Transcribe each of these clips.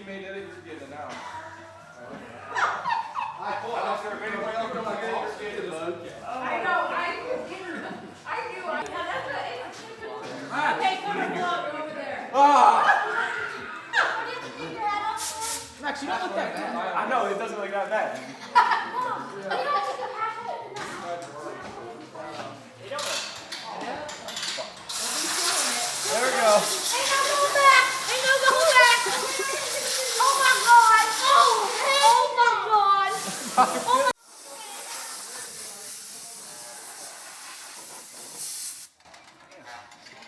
teammate did it, he's getting it now. I don't care if anyone else knows like all skated, bud. I know, I do. Now that's what okay, come on, over there. Max, you don't look that bad. I know, it doesn't look that bad. There we go. Ain't no going back! Ain't no going back! Oh my god! Oh my god!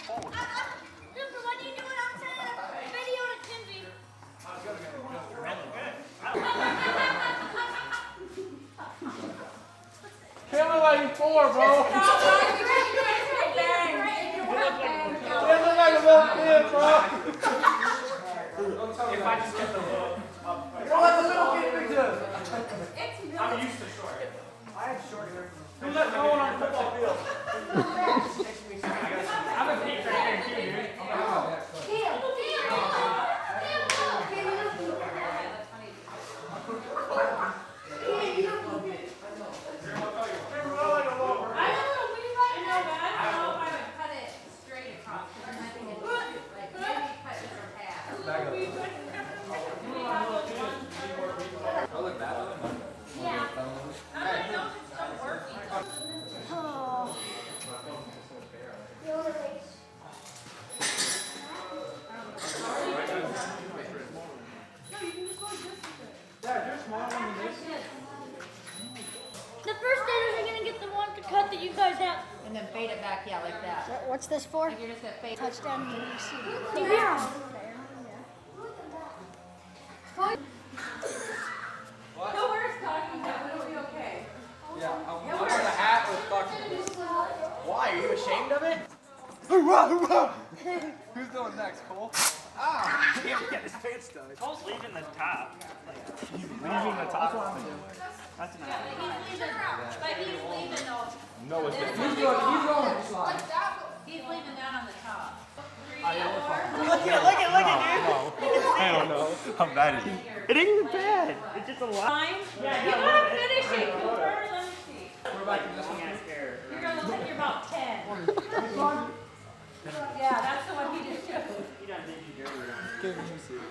Oh my what are you doing outside of the video to Kinsey? Feeling like 4, bro. Feeling like a little kid, bro. If I just get the look up. Don't let the little kid do it. I'm used to short. I have short hair. Who let no one on the football field? I'm a peak right here, too, dude. The first daters are gonna get the one to cut that you guys have. And then fade it back, yeah, like that. What's this for? Like you're just gonna fade. Touchdown. Yeah. What? No worries, talking about it'll be okay. Yeah, I'm wearing a hat with fucking. Why? Are you ashamed of it? Who's going next, Cole? Ah! He can't get his pants done. Cole's leaving the top. He's leaving the top. That's not. But he's leaving though. No, it's He's going to slide. He's leaving that on the top. Look at, dude. I don't know. How bad is it? It ain't even bad. It's just a lot. Fine? Yeah, you gotta finish it. Cooper, let me see. We're back to this one. You're gonna look like you're about 10. Yeah, that's the one he just took. Give me a seat.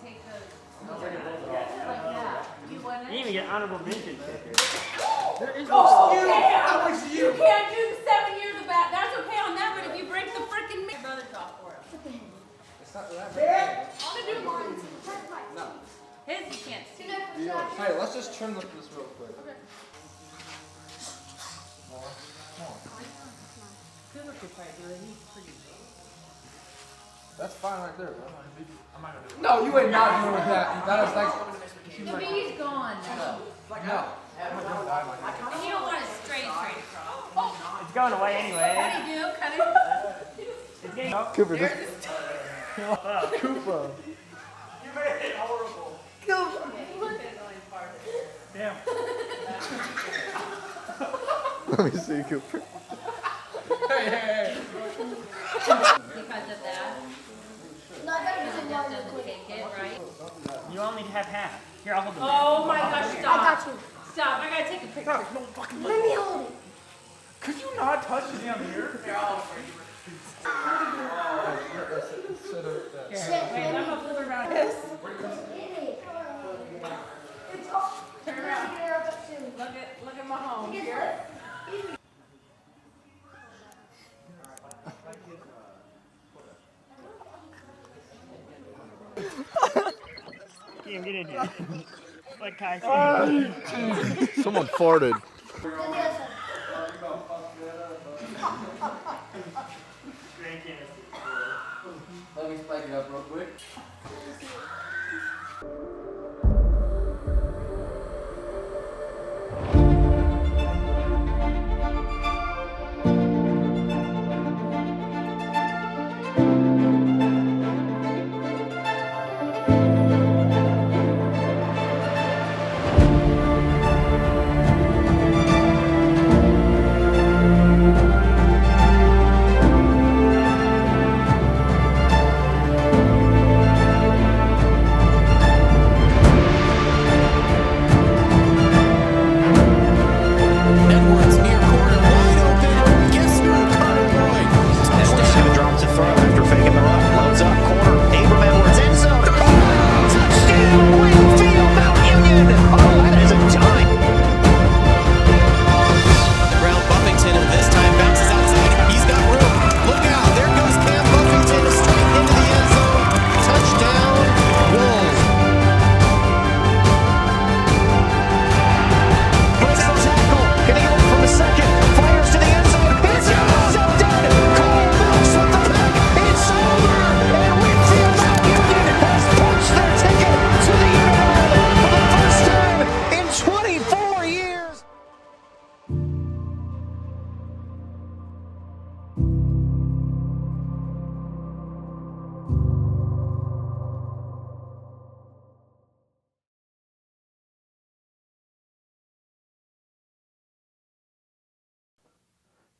Take those. Like that. You want You it? didn't even get honorable mention. Oh, that was you. You can't do the 7 years of that. That's okay on that, but if you break the freaking your brother's off for him. It's not that bad. I'm gonna do mine. No. His you can't see. Hey, let's just trim this real quick. Okay. Good looking fight, dude. He's pretty. That's fine right there, bro. No, you ain't not doing that. That is like. The bee's gone now. No. And you don't want it straight across. Oh, It's going away anyway. what do you do? Cut it. It's getting Cooper, There's this. the Cooper. You made it horrible. Damn. Let me see, Cooper. Hey. because of that. Because it just doesn't take it, right? You only have half. Here, I'll hold the Oh my gosh, stop. I got you. Stop, I gotta take a picture. No fucking Let me hold it. Could you not touch the damn mirror? Wait, I'm gonna flip around this. Turn around. Look at my home here. Can't get in here. Like Kai said. Someone farted. Let me spike it up real quick.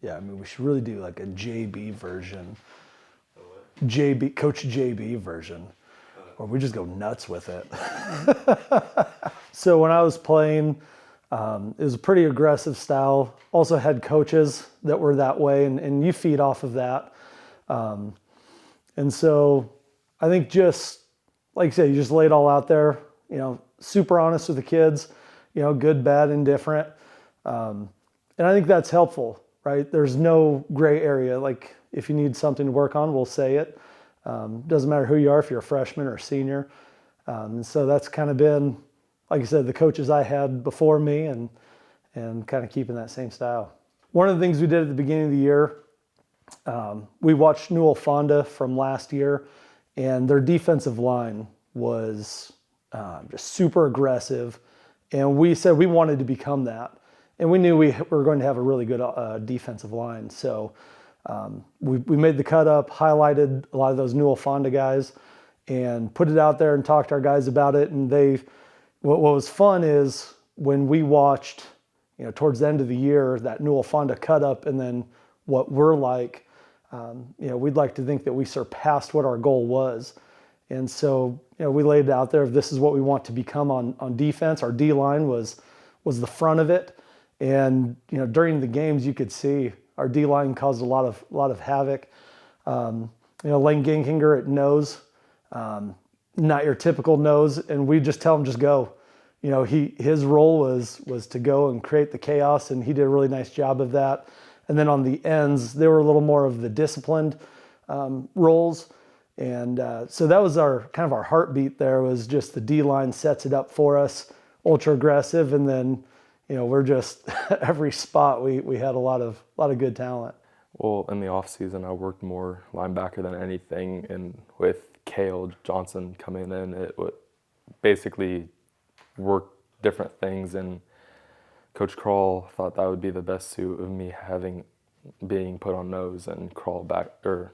Yeah, I mean, we should really do like a JB version. JB, Coach JB version. Or we just go nuts with it. So when I was playing, it was a pretty aggressive style. Also had coaches that were that way, and you feed off of that. And so I think just, like you said, you just lay it all out there, you know, super honest with the kids, you know, good, bad, indifferent. And I think that's helpful, right? There's no gray area. Like if you need something to work on, we'll say it. Doesn't matter who you are, if you're a freshman or a senior. And so that's kind of been, like I said, the coaches I had before me and kind of keeping that same style. One of the things we did at the beginning of the year, we watched Newell Fonda from last year, and their defensive line was just super aggressive. And we said we wanted to become that. And we knew we were going to have a really good defensive line. So we made the cut up, highlighted a lot of those Newell Fonda guys, and put it out there and talked to our guys about it. And what was fun is when we watched, you know, towards the end of the year, that Newell Fonda cut up, and then what we're like, you know, we'd like to think that we surpassed what our goal was. And so, you know, we laid it out there. This is what we want to become on defense. Our D-line was the front of it. And, you know, during the games, you could see our D-line caused a lot of havoc. You know, Lane Ginkinger at nose, not your typical nose, and we just tell him just go. You know, his role was to go and create the chaos, and he did a really nice job of that. And then on the ends, they were a little more of the disciplined roles. And so that was our heartbeat there, was just the D-line sets it up for us, ultra aggressive, and then, you know, we're just every spot we had a lot of good talent. Well, in the off season, I worked more linebacker than anything, and with Cale Johnson coming in, it would basically work different things. And Coach Krall thought that would be the best suit of me being put on nose and Krall back, or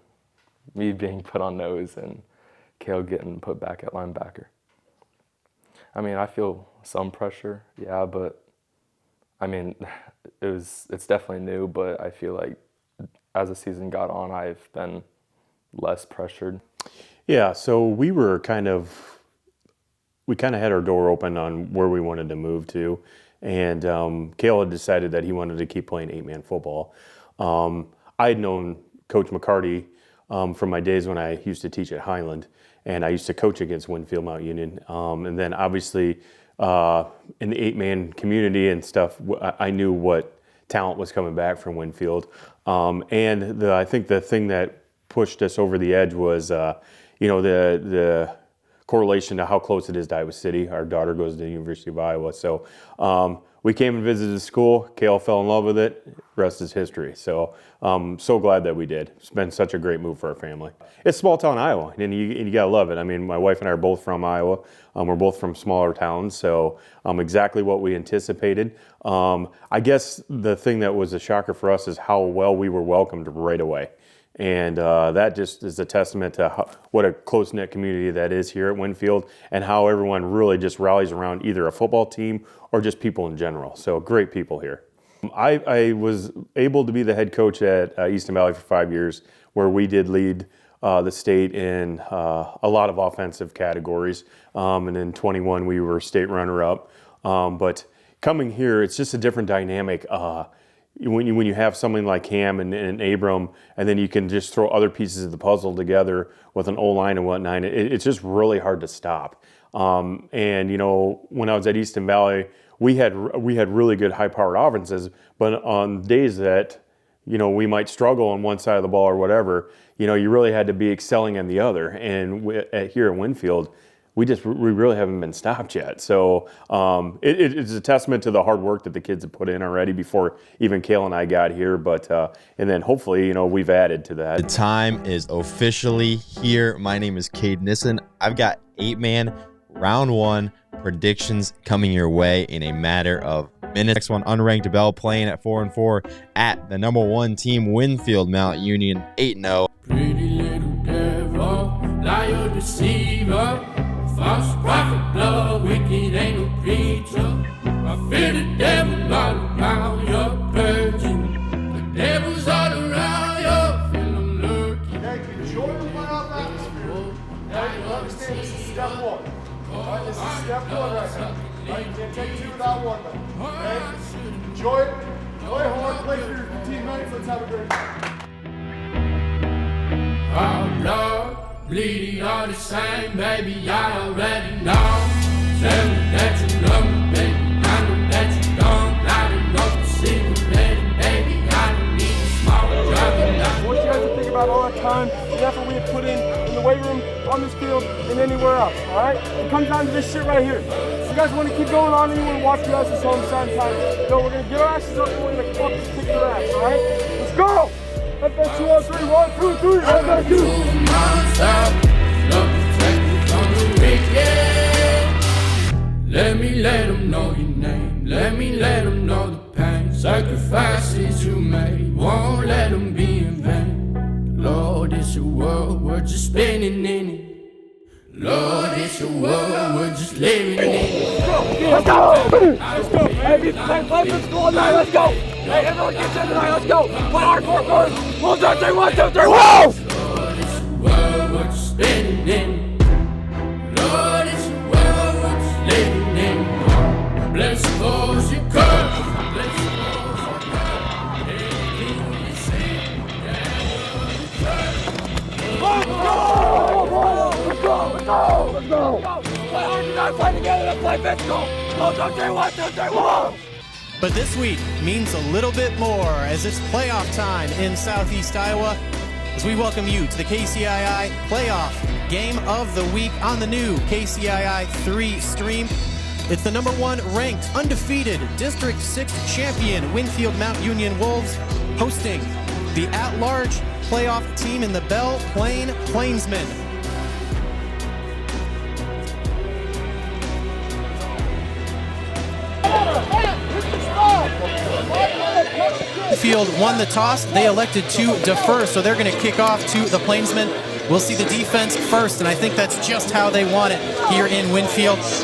me being put on nose and Cale getting put back at linebacker. I mean, I feel some pressure, yeah, but I mean, it's definitely new, but I feel like as the season got on, I've been less pressured. Yeah, so we kind of had our door open on where we wanted to move to, and Cale had decided that he wanted to keep playing 8-man football. I had known Coach McCarty from my days when I used to teach at Highland, and I used to coach against Winfield Mount Union. And then obviously in the 8-man community and stuff, I knew what talent was coming back from Winfield. And I think the thing that pushed us over the edge was, you know, the correlation to how close it is to Iowa City. Our daughter goes to the University of Iowa. So we came and visited the school. Cale fell in love with it. Rest is history. So so glad that we did. It's been such a great move for our family. It's small town Iowa, and you gotta love it. I mean, my wife and I are both from Iowa. We're both from smaller towns, so exactly what we anticipated. I guess the thing that was a shocker for us is how well we were welcomed right away. And that just is a testament to what a close-knit community that is here at Winfield, and how everyone really just rallies around either a football team or just people in general. So great people here. I was able to be the head coach at Easton Valley for 5 years, where we did lead the state in a lot of offensive categories. And in 21, we were state runner-up. But coming here, it's just a different dynamic. When you have something like Cam and Abram, and then you can just throw other pieces of the puzzle together with an O-line and whatnot, it's just really hard to stop. And you know, when I was at Easton Valley, we had really good high-powered offenses, but on days that, you know, we might struggle on one side of the ball or whatever, you know, you really had to be excelling on the other. And here at Winfield, we really haven't been stopped yet. So it's a testament to the hard work that the kids have put in already before even Cale and I got here. But and then hopefully, you know, we've added to that. The time is officially here. My name is Cade Nissen. I've got 8-man round 1 predictions coming your way in a matter of minutes. Next one, unranked Bell playing at 4-4 at the number 1 team, Winfield Mount Union, 8-0. Pretty little devil, liar, deceiver. False prophet, blood, wicked, ain't no preacher. I fear the devil all around your virgin. The devil's doing right now. Right? You can't take two without one, though. Okay? Enjoy it. Play hard. Play for your 15 minutes. Let's have a great time. Our blood, bleeding all the same, baby, I already know. Tell me that you love me, baby, I know that you don't. I don't know the secret, baby, I don't need a small driving I want you guys to think about all that time and effort we have put in the weight room, on this field, and anywhere else, all right? It comes down to this shit right here. You guys want to keep going on and you want to watch you guys this home side time. No, we're going to get our asses up and we're going to fucking kick your ass, all right? Let's go! Let's go 2 on 3, 1, 2, 3, let's go 2. Let me let them know your name. Let me let them know the pain. Sacrifices you made won't let them be in vain. Lord, it's a world, we're just spinning in it. Lord, it's a world, we're just living in it. Let's go! Let's go! Hey, let's go tonight, let's go! Hey, everyone gets in tonight, let's go! Play hardcore first! 1, 2, 3, 1, 2, 3, whoa! Lord, it's a world, we're just spinning in it. Lord, it's a world, we're just living in it. Bless those you curse. Bless those you curse. Anything you say, Let's go! Let's go! Play hard tonight, play together, let's play physical! 1, 2, 3, 1, 2, 3, whoa! But this week means a little bit more as it's playoff time in Southeast Iowa as we welcome you to the KCII Playoff Game of the Week on the new KCII 3 stream. It's the #1 ranked, undefeated District 6 champion Winfield Mount Union Wolves hosting the at-large playoff team in the Belle Plaine Plainsmen. Winfield won the toss. They elected to defer, so they're going to kick off to the Plainsmen. We'll see the defense first, and I think that's just how they want it here in Winfield. 6,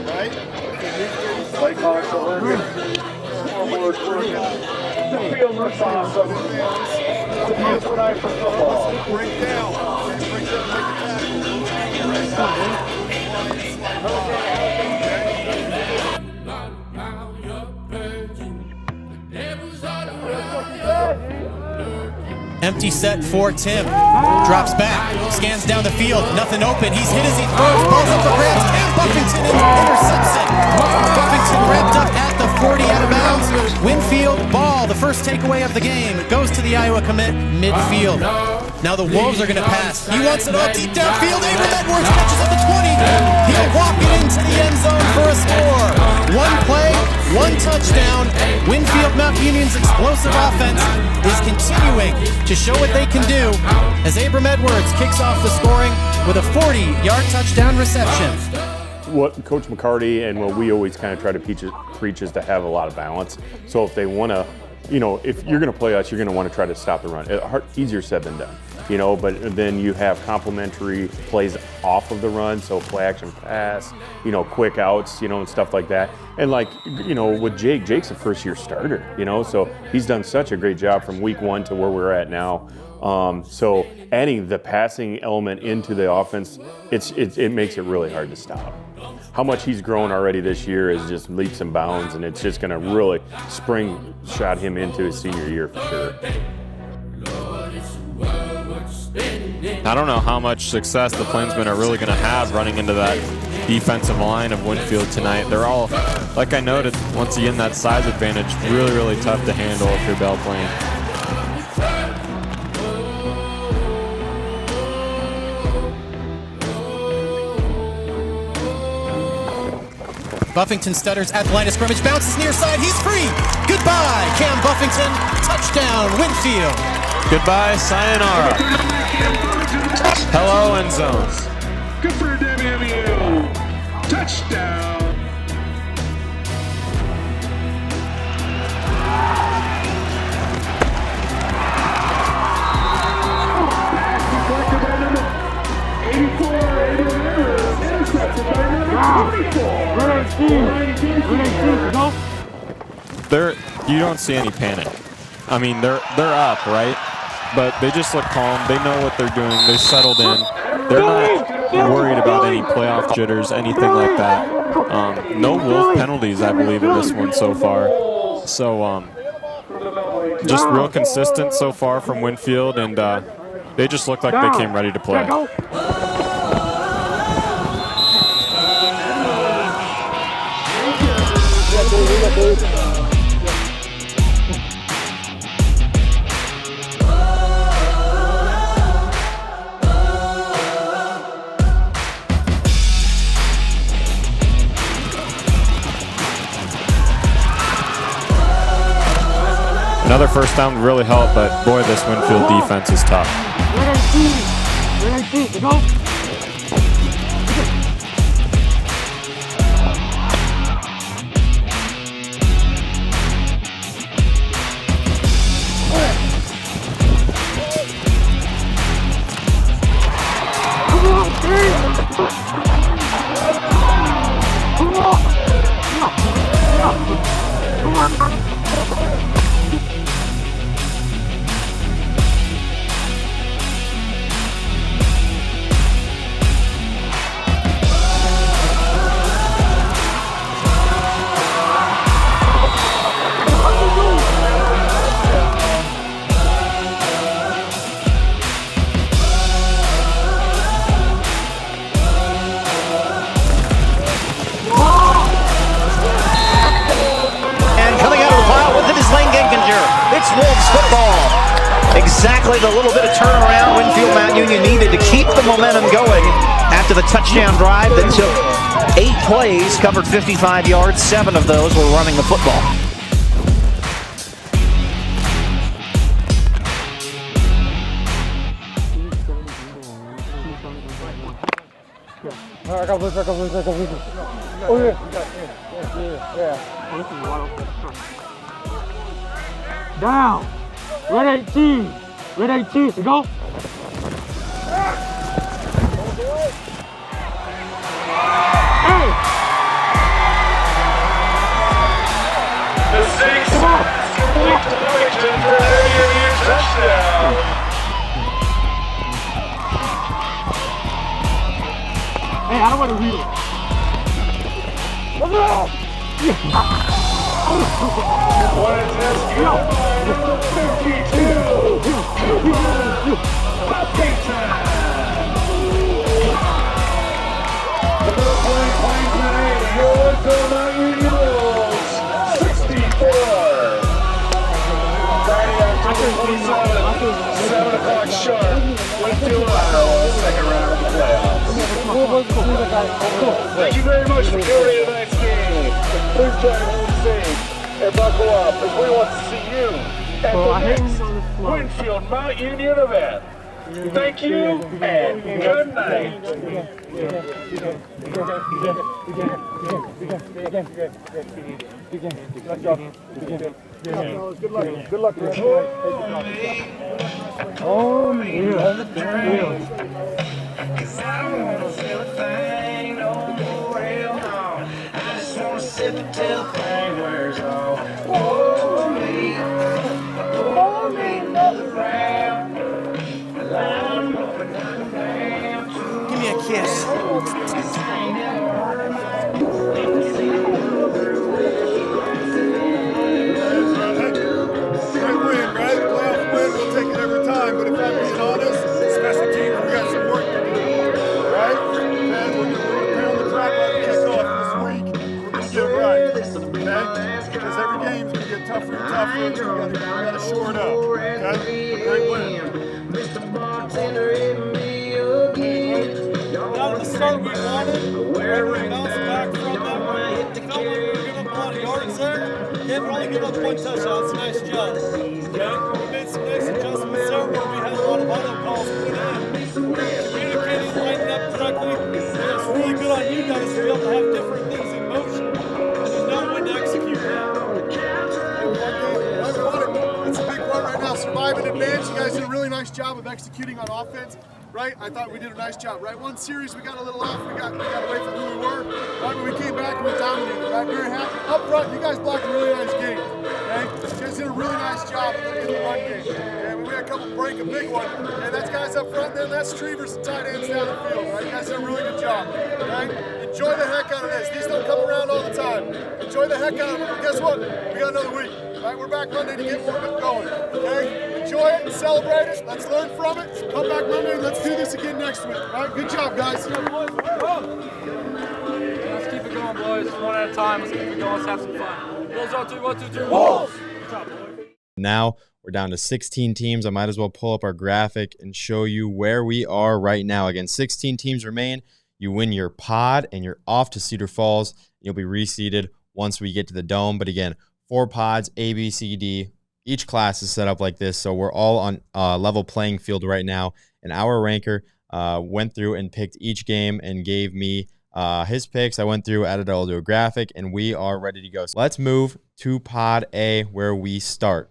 right? Play hard, the field looks awesome. That's what I football. Break down. Break down, make a tackle. Empty set for Tim. Drops back, scans down the field, nothing open. He's hit as he throws, balls up the grabs. Cam Buffington intercepts it. Buffington wrapped up at the 40 out of bounds. Winfield ball, the first takeaway of the game. It goes to the Iowa commit midfield. Now the Wolves are going to pass. He wants it all deep downfield. Abram Edwards catches at the 20. He'll walk it into the end zone for a score. One play, one touchdown. Winfield Mount Union's explosive offense is continuing to show what they can do as Abram Edwards kicks off the scoring with a 40-yard touchdown reception. What Coach McCarty and what we always kind of try to preach is to have a lot of balance. So if they want to, if you're going to play us, you're going to want to try to stop the run. Easier said than done, but then you have complementary plays off of the run, so play action pass, quick outs, and stuff like that. And with Jake's a first-year starter, so he's done such a great job from week 1 to where we're at now. So adding the passing element into the offense, it makes it really hard to stop. How much he's grown already this year is just leaps and bounds, and it's just going to really spring shot him into his senior year for sure. I don't know how much success the Plainsmen are really going to have running into that defensive line of Winfield tonight. They're all, like I noted, once again, that size advantage, really, really tough to handle if you're Belle Plaine. Buffington stutters at the line of scrimmage, bounces near side, he's free! Goodbye, Cam Buffington, touchdown, Winfield! Goodbye, sayonara. Hello, end zones. Good for WMU. Touchdown. Pass deflected by number 84, Abram Edwards. Intercepted by number 24. You don't see any panic. I mean, they're up, right? but they just look calm. They know what they're doing. They're settled in. They're not worried about any playoff jitters, anything like that. No Wolf penalties, I believe, in this one so far. So just real consistent so far from Winfield, and they just look like they came ready to play. Another first down would really help, but boy, this Winfield defense is tough. Wolves football. Exactly the little bit of turnaround Winfield Mount Union needed to keep the momentum going after the touchdown drive that took 8 plays, covered 55 yards. 7 of those were running the football. Oh, yeah. Down. Red 18. Red 18. So go. Hey. The 6 complete completion for an 30-yard touchdown. Hey, I don't want to read it. What is this? 52. Big time. The Middle Plains Plainsmen 80. Your Winfield Mount Union Wolves 64. Friday, October 27th, 7 o'clock sharp. Winfield, Iowa, second round of the playoffs. Thank you very much for joining tonight's game. Please try to hold safe and buckle up, as we want to see you at the next Winfield Mount Union event. Thank you and good night. Good luck. Oh, yeah. Cause I don't wanna feel a thing no more, hell no. I just wanna sip it till the pain wears off. Pour me another round. I'm going down. Give me a kiss. Great win, right? Playoff win, we'll take it every time. But if I'm being honest, special teams, we got some work to do, right? And we're going to pound the crap out of kickoff this week. We're going to get it right, okay? Because every game's going to get tougher and tougher. We got to shore it up, okay? Great win. Mr. Bartender, hit me again. Not the start we wanted. We're bouncing back from that. Felt like we were giving up a lot of yards there. Can't only give up 1 touchdown. It's a nice job. Okay? We made some nice adjustments there where we had a lot of auto calls put in. Communicating, lighting up correctly. And it's really good on you guys to be able to have different things in motion and to know when to execute that. It's a big run right now. Survive in advance. You guys did a really nice job of executing on offense. Right? I thought we did a nice job, right? One series we got a little off, we got away from who we were, right? But we came back and we dominated, right? Very happy. Up front, you guys blocked a really nice game, okay? You guys did a a really nice job in the run game. And we had a couple break, a big one. And that's guys up front, then that's Treevers and tight ends down the field. Right? You guys did a really good job. Right? Enjoy the heck out of this. These don't come around all the time. Enjoy the heck out of it. But guess what? We got another week. Right? We're back Monday to get more going. Okay? Enjoy it and celebrate it. Let's learn from it. Come back Monday and let's do this again next week. All right? Good job, guys. Let's keep it going, boys. One at a time. Let's keep it going. Let's have some fun. Wolves on 3, 1, 2, 3. Wolves! Good job, boys. Now we're down to 16 teams. I might as well pull up our graphic and show you where we are right now. Again, 16 teams remain. You win your pod and you're off to Cedar Falls. You'll be reseeded once we get to the Dome. But again, 4 pods, A, B, C, D. Each class is set up like this, so we're all on level playing field right now. And our ranker went through and picked each game and gave me his picks. I went through, added all to a graphic, and we are ready to go. So let's move to Pod A, where we start.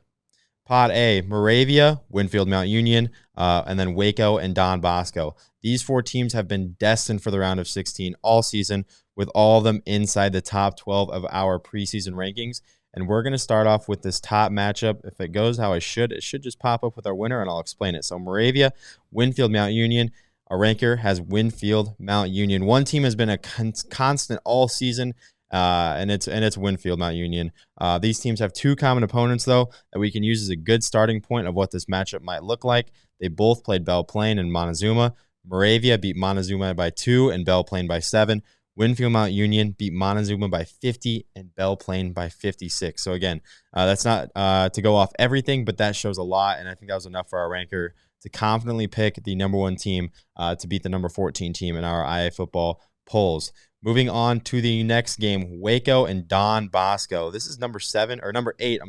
Pod A, Moravia, Winfield Mount Union, and then Waco and Don Bosco. These 4 teams have been destined for the round of 16 all season, with all of them inside the top 12 of our preseason rankings. And we're going to start off with this top matchup. If it goes how it should just pop up with our winner, and I'll explain it. So Moravia, Winfield Mount Union. Our ranker has Winfield Mount Union. One team has been a constant all season, and it's Winfield Mount Union. These teams have 2 common opponents, though, that we can use as a good starting point of what this matchup might look like. They both played Belle Plaine and Montezuma. Moravia beat Montezuma by 2 and Belle Plaine by 7. Winfield Mount Union beat Montezuma by 50 and Belle Plaine by 56. So again, that's not to go off everything, but that shows a lot, and I think that was enough for our ranker to confidently pick the number 1 team to beat the number 14 team in our IA football polls. Moving on to the next game, Waco and Don Bosco. This is number 8,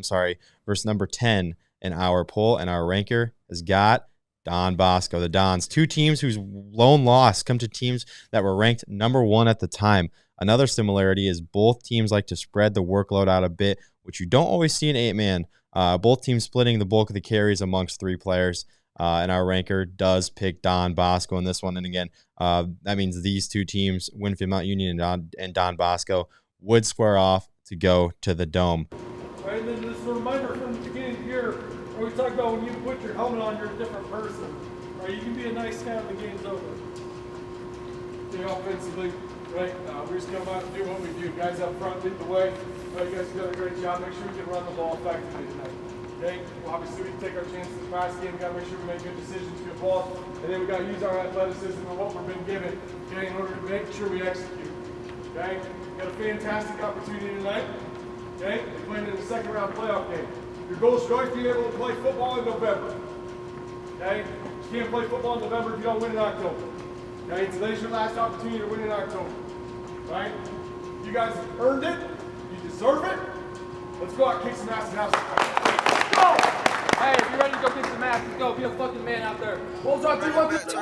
versus number 10 in our poll, and our ranker has got Don Bosco, the Dons. 2 teams whose lone loss come to teams that were ranked number 1 at the time. Another similarity is both teams like to spread the workload out a bit, which you don't always see in 8-man. Both teams splitting the bulk of the carries amongst 3 players. And our ranker does pick Don Bosco in this one. And again, that means these 2 teams, Winfield Mount Union and Don Bosco, would square off to go to the Dome. All right, and then this is a reminder from the beginning here, where we talk about when you put your helmet on, you're a different person. All right, you can be a nice guy when the game's over. Offensively, right, we're just going to do what we do. Guys up front, lead the way. Right, you guys have done a great job. Make sure we can run the ball effectively tonight. Okay? Well, obviously, we can take our chances in the pass game. We've got to make sure we make good decisions, good balls. And then we've got to use our athleticism and what we've been given, okay, in order to make sure we execute. Okay? We've got a fantastic opportunity tonight. Okay? We're playing in the second round playoff game. Your goal is always being able to play football in November. Okay? You can't play football in November if you don't win in October. Okay? Today's your last opportunity to win in October. Right? You guys have earned it. You deserve it. Let's go out and kick some ass and have some fun. Hey, if you're ready to go kick some ass, let's go. Be a fucking man out there. Wolves on 3, 1, 2, 3.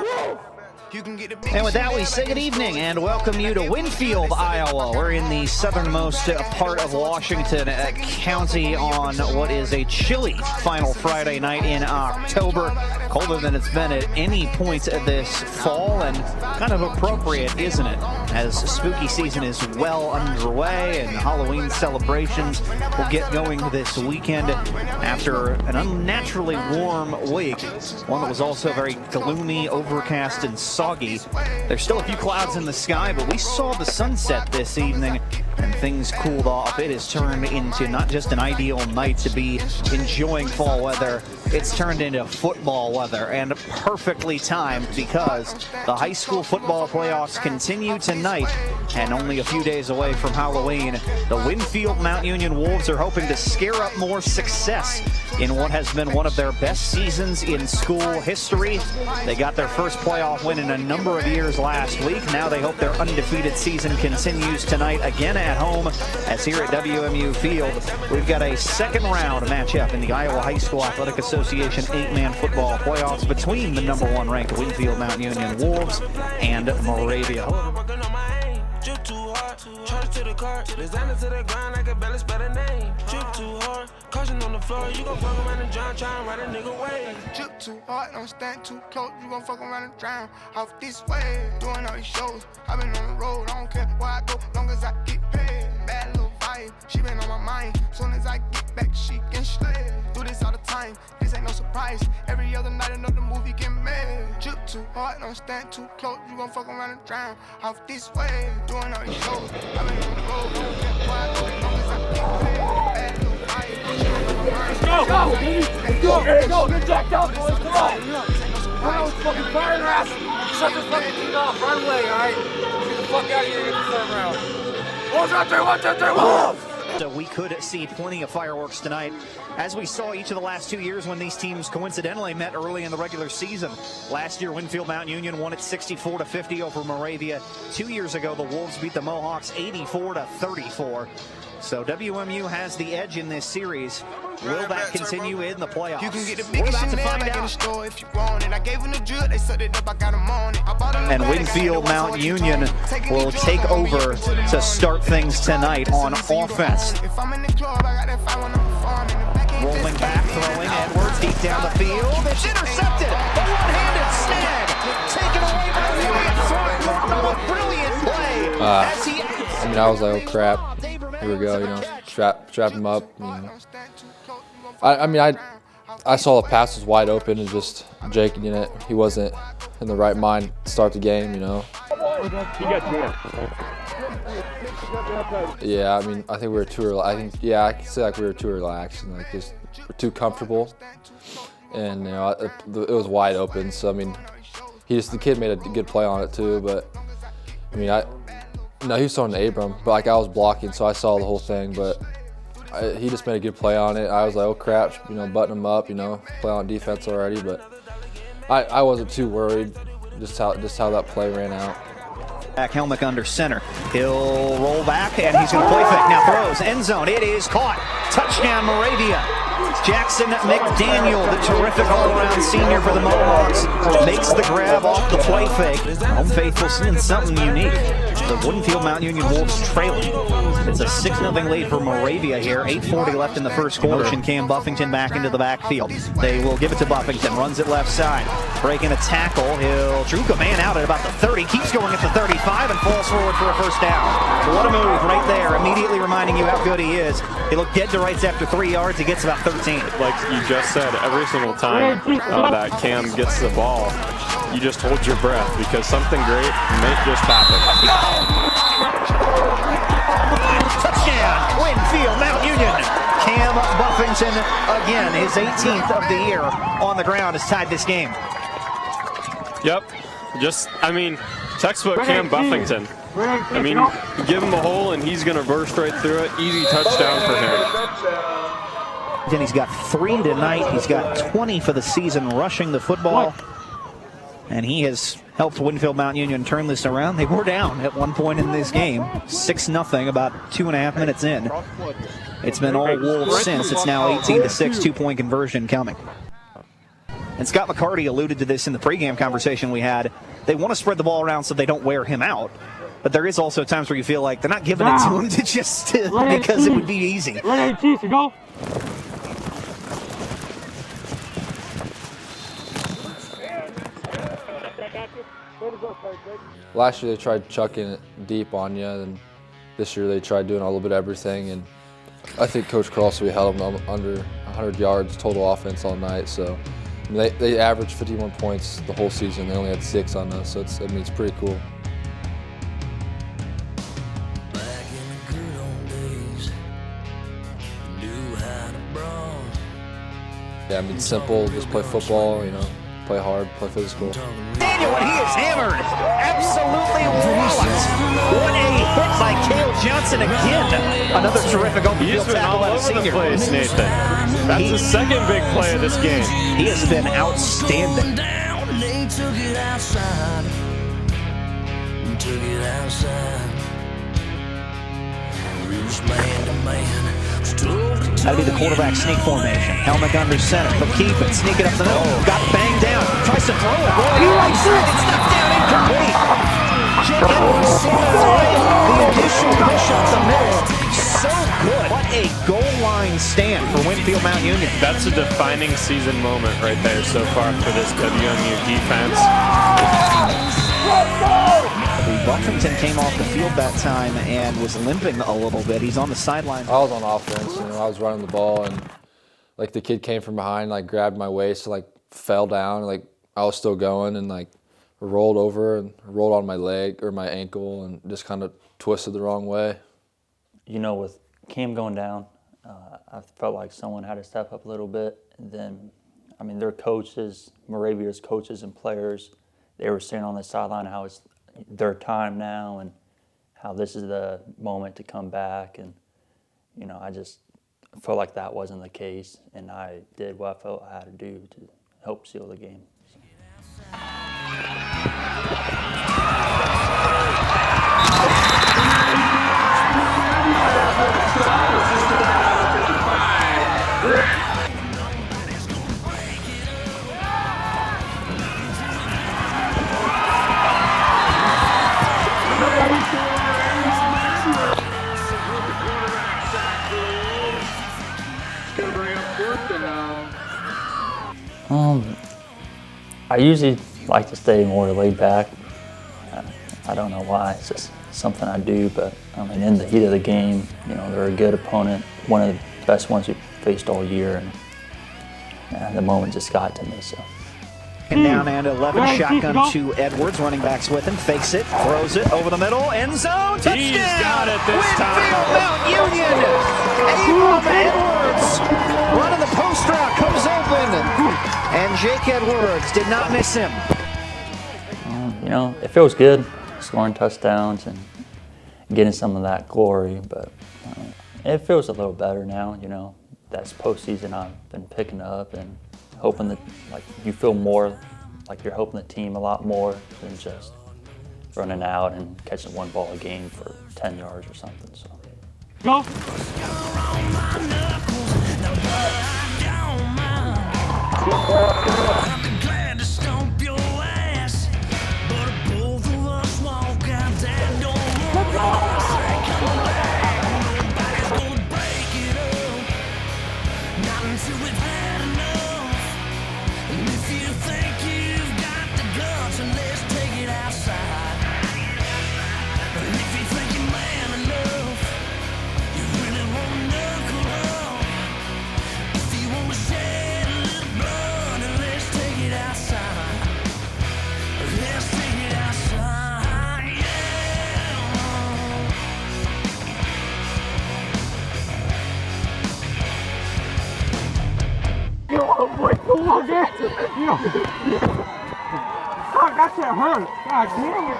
And with that, we say good evening and welcome you to Winfield, Iowa. We're in the southernmost part of Washington County on what is a chilly final Friday night in October. Colder than it's been at any point this fall, and kind of appropriate, isn't it? As spooky season is well underway and Halloween celebrations will get going this weekend after an unnaturally warm week. One that was also very gloomy, overcast, and soggy. There's still a few clouds in the sky, but we saw the sunset this evening and things cooled off. It has turned into not just an ideal night to be enjoying fall weather, it's turned into football weather, and perfectly timed because the high school football playoffs continue tonight, and only a few days away from Halloween, the Winfield Mount Union Wolves are hoping to scare up more success in what has been one of their best seasons in school history. They got their first playoff win in a number of years last week. Now they hope their undefeated season continues tonight again at home, as here at WMU Field we've got a second round matchup in the Iowa High School Athletic Association 8-man football playoffs between the number 1 ranked Winfield Mount Union Wolves and Moravia. Drip too hard, charge to the car, designer to the grind like a belly spell a name. Drip too hard, caution on the floor, you gon' fuck around and drown, try and ride a nigga way. Drip too hard, don't stand too close, you gon' fuck around and drown. Off this way, doing all these shows, I been on the road, I don't care where I go, long as I get paid. Bad little vibe. life. She been on my mind. Soon as I get back, she can slay. Do this all the time. This ain't no surprise. Every other night another movie get made. Drip too hard, don't stand too close. You gon' fuck around and drown. Off this way, doing all these shows. I've been on the road, don't get quiet. As long as I get paid. Bad little life. She been on my mind. Let's go, baby. Let's go. Let's go. Get jacked up, boys. Come on. Come on, fucking fire their ass. Shut this fucking team off right away, all right? Get the fuck out of here and get the third round. 1, 2, 3, 1, 2, 3, 1. So we could see plenty of fireworks tonight, as we saw each of the last 2 years when these teams coincidentally met early in the regular season. Last year, Winfield Mount Union won it 64-50 over Moravia. 2 years ago, the Wolves beat the Mohawks 84-34. So WMU has the edge in this series. Will that continue in the playoffs? You can get the biggest Chanel back in the store if you want it. I gave them the drill, they set it up, I got them on it. And Winfield Mount Union will take over to start things tonight on offense. If I'm in the club, I got that 5 Rolling back, throwing Edwards deep down the field. It's intercepted. The one-handed snag. Taken away by William Thornton. A brilliant play. I mean, I was like, oh crap. Here we go, you know, strap him up. You know. I mean, I saw the pass was wide open and just Jake in it. He wasn't in the right mind to start the game, you know. Yeah, I mean, I think we were too. I can say like we were too relaxed and like just we're too comfortable. And you know, it was wide open. So I mean, the kid made a good play on it too. But I mean, no, he was throwing to Abram, but like I was blocking, so I saw the whole thing. But he just made a good play on it. I was like, oh crap, you know, button him up, you know, play on defense already. But I wasn't too worried, just how that play ran out. Back Helmick under center. He'll roll back and he's going to play fake. Now throws end zone. It is caught. Touchdown Moravia. Jackson McDaniel, the terrific all-around senior for the Mohawks, makes the grab off the play fake. Home faithful seeing something unique. The Winfield Mount Union Wolves trailing. It's a 6-0 lead for Moravia here. 8:40 left in the first quarter. Motion Cam Buffington back into the backfield. They will give it to Buffington. Runs it left side. Breaking a tackle. He'll juke a man out at about the 30. Keeps going at the 35 and falls forward for a first down. What a move right there. Immediately reminding you how good he is. He looked dead to rights after 3 yards. He gets about 13. Like you just said, every single time that Cam gets the ball, you just hold your breath because something great may just happen. Touchdown, Winfield Mount Union. Cam Buffington, again, his 18th of the year on the ground, has tied this game. Yep. I mean, textbook Cam Buffington. I mean, give him a hole and he's going to burst right through it. Easy touchdown for him. Then he's got 3 tonight. He's got 20 for the season rushing the football. And he has helped Winfield Mount Union turn this around. They were down at one point in this game, 6-0, about 2.5 minutes in. It's been all Wolves since. It's now 18-6, 2-point conversion coming. And Scott McCarty alluded to this in the pregame conversation we had. They want to spread the ball around so they don't wear him out. But there is also times where you feel like they're not giving it to him to just because it would be easy. Go. Last year they tried chucking it deep on you, and this year they tried doing a little bit of everything. And I think Coach Crosby held them under 100 yards total offense all night. So I mean, they averaged 51 points the whole season. They only had 6 on us, so it's pretty cool. Yeah, I mean, simple, just play football, you know, play hard, play physical. Daniel, and he is hammered, absolutely walloped. What a hit by Cale Johnson again. Another terrific open field tackle by the senior. He's been all over the place, Nathan. That's the second big play of this game. He has been outstanding. They took it outside. Took it outside. Reach man to man. That'll be the quarterback sneak formation. Helmick under center. He'll keep it. Sneak it up the middle. Got banged down. Tries to throw it. Boy, he likes it. It's knocked down incomplete. Jake Edwards the additional push up the middle. So good. What a goal line stand for Winfield Mount Union. That's a defining season moment right there so far for this WMU defense. The Buffington came off the field that time and was limping a little bit. He's on the sideline. I was on offense, I was running the ball, and like the kid came from behind, like grabbed my waist, like fell down, like I was still going, and like rolled over and rolled on my leg or my ankle, and just kind of twisted the wrong way. You know, with Cam going down, I felt like someone had to step up a little bit. And then, I mean, their coaches, Moravia's coaches and players, they were saying on the sideline how it's their time now and how this is the moment to come back. And, you know, I just felt like that wasn't the case, and I did what I felt I had to do to help seal the game. I usually like to stay more laid back. I don't know why, it's just something I do, but I mean, in the heat of the game, you know, they're a good opponent, one of the best ones we've faced all year, and the moment just got to me, so. And down and 11, shotgun to Edwards, running backs with him, fakes it, throws it over the middle, end zone, touchdown! He's got it this Winfield time. Mount Union, Abram Edwards, running the post route, comes open, and Jake Edwards did not miss him. You know, it feels good scoring touchdowns and getting some of that glory, but it feels a little better now, you know. That's postseason I've been picking up and hoping that, like, you feel more like you're helping the team a lot more than just running out and catching one ball a game for 10 yards or something, so. Go! God, that shit hurt. God damn it.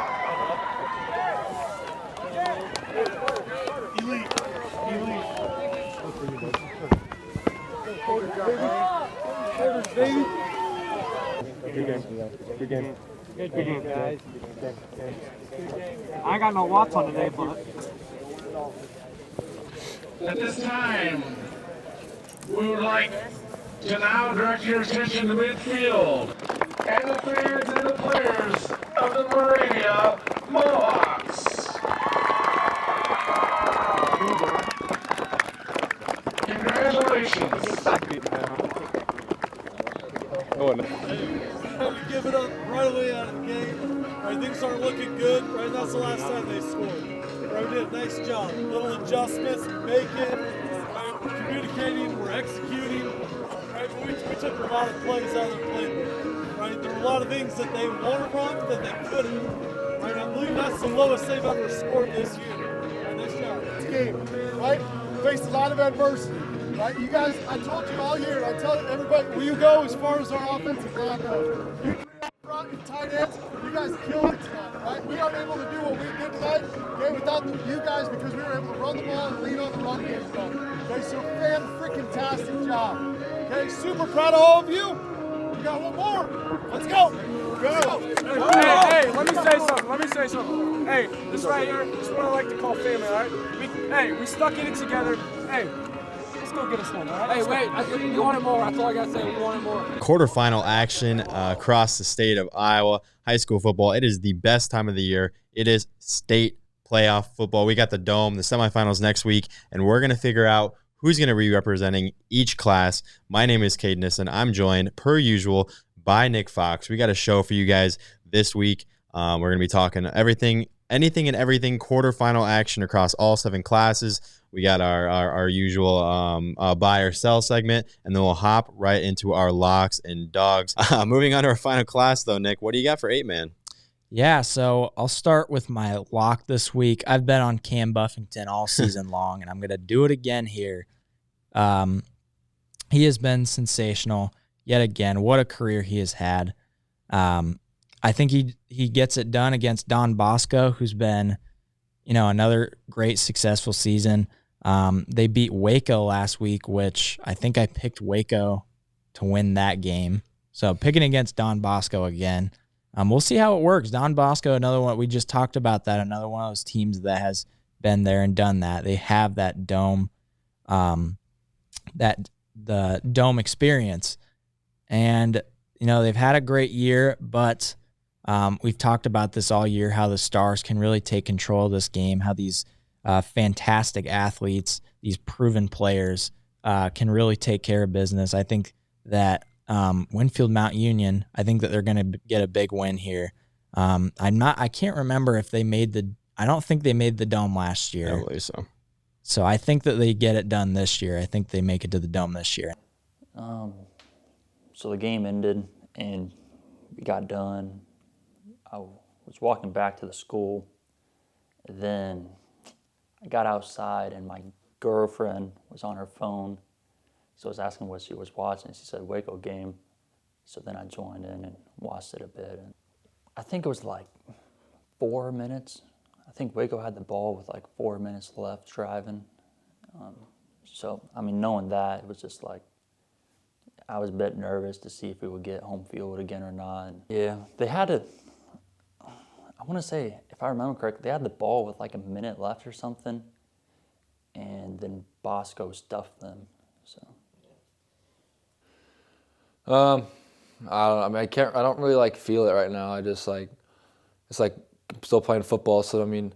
Good game. Good game. Good game, guys. I ain't got no watts on today, but. At this time, we would like to now direct your attention to midfield and the fans and the players of the Moravia Mohawks. Congratulations. We give it up right away out of the game. Right, things aren't looking good. Right, that's the last time they scored. Right, we did a nice job. Little adjustments, make it. Right, we're communicating, we're executing. Right, but we took a lot of plays out of the playbook. Right, there were a lot of things that they wanted to run that they couldn't. Right, I believe that's the lowest they've ever scored this year. Right, nice job. This game, right? Faced a lot of adversity. Right, you guys, I told you all year, I tell everybody, where you go as far as our offensive line goes. You front and tight ends, you guys killed it tonight, right? We aren't able to do what we did tonight, okay, without you guys, because we were able to run the ball and lean on the run game. Okay, so fan-freaking-tastic job. Okay, super proud of all of you. We got one more. Let's go. Go. Hey, let me say something. Hey, this right here, this is what I like to call family, all right? We stuck in it together. Hey, let's go get us one, all right? Hey, wait, you wanted more. That's all I got to say. We wanted more. Quarterfinal action across the state of Iowa. High school football. It is the best time of the year. It is state playoff football. We got the Dome, the semifinals next week, and we're going to figure out who's going to be representing each class. My name is Cade Nissen. I'm joined, per usual, by Nick Fox. We got a show for you guys this week. We're going to be talking everything anything and everything quarterfinal action across all 7 classes. We got our usual buy or sell segment, and then we'll hop right into our locks and dogs. Moving on to our final class, though, Nick, what do you got for 8-man? Yeah, so I'll start with my lock this week. I've bet on Cam Buffington all season long, and I'm going to do it again here. He has been sensational yet again. What a career he has had. I think he gets it done against Don Bosco, who's been, another great successful season. They beat Waco last week, which I think I picked Waco to win that game. So picking against Don Bosco again. We'll see how it works. Don Bosco, another one, we just talked about that, another one of those teams that has been there and done that. They have that dome, the dome experience. And, they've had a great year, but we've talked about this all year, how the Stars can really take control of this game, how these fantastic athletes, these proven players, can really take care of business. I think that Winfield Mount Union, I think that they're going to get a big win here. I can't remember if they I don't think they made the dome last year. I don't believe so. So I think that they get it done this year. I think they make it to the dome this year. So the game ended and we got done. I was walking back to the school. Then I got outside and my girlfriend was on her phone. So I was asking what she was watching. She said Waco game. So then I joined in and watched it a bit. And I think it was like 4 minutes. I think Waco had the ball with like 4 minutes left driving. Knowing that, it was just like, I was a bit nervous to see if we would get home field again or not. And yeah, they had I want to say, if I remember correctly, they had the ball with like a minute left or something. And then Bosco stuffed them, so. I don't really feel it right now. I just it's like I'm still playing football, so it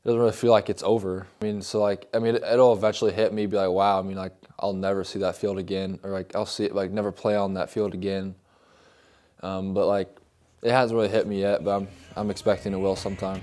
doesn't really feel like it's over. It'll eventually hit me, be like, wow, I'll never see that field again, or I'll see it, never play on that field again. But it hasn't really hit me yet, but I'm expecting it will sometime.